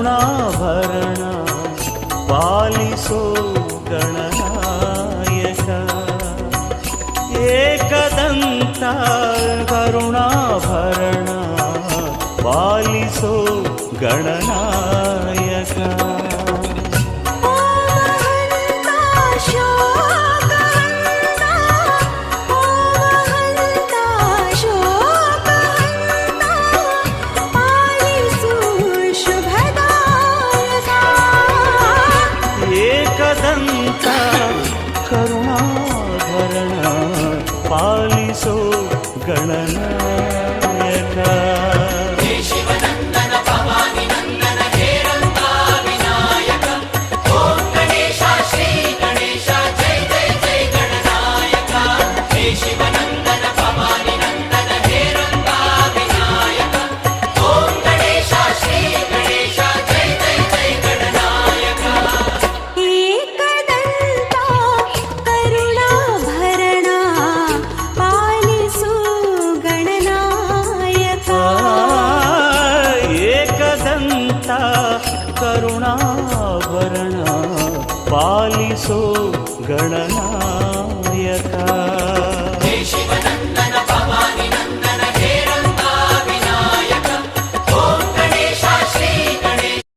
ಕರುಣಾಭರಣ ಪಾಲಿಸೋ ಗಣನಾಯಕ ಏಕದಂತ ಕರುಣಾಭರಣ ಪಾಲಿಸೋ ಗಣನಾಯಕ ಏಕದಂತ ಕರುಣಾಭರಣ ಪಾಲಿಸೋ ಗಣನಾಯಕ ಶಿವನಂದನ ಭವಾನಿ ನಂದನ ಹೇರಂತ ವಿನಾಯಕ ಓಂ ಗಣೇಶ ಶ್ರೀ ಗಣೇಶ ಜೈ ಜೈ ಜೈ ಗಣನಾಯಕ ಹೇ ಶಿವನಂದನ ಭವಾನಿ ನಂದನ ಹೇರಂತ ವಿನಾಯಕ ಓಂ ಗಣೇಶ ಶ್ರೀ ಗಣೇಶ ಜೈ ಜೈ ಜೈ ಗಣನಾಯಕ ಏಕದಂತ ಕರುಣಾಭರಣ ಪಾಲಿಸು ಗಣನಾಯಕ ಏಕದಂತ ಕರುಣಾಭರಣ ಪಾಲಿಸೋ ಗಣನಾಯಕ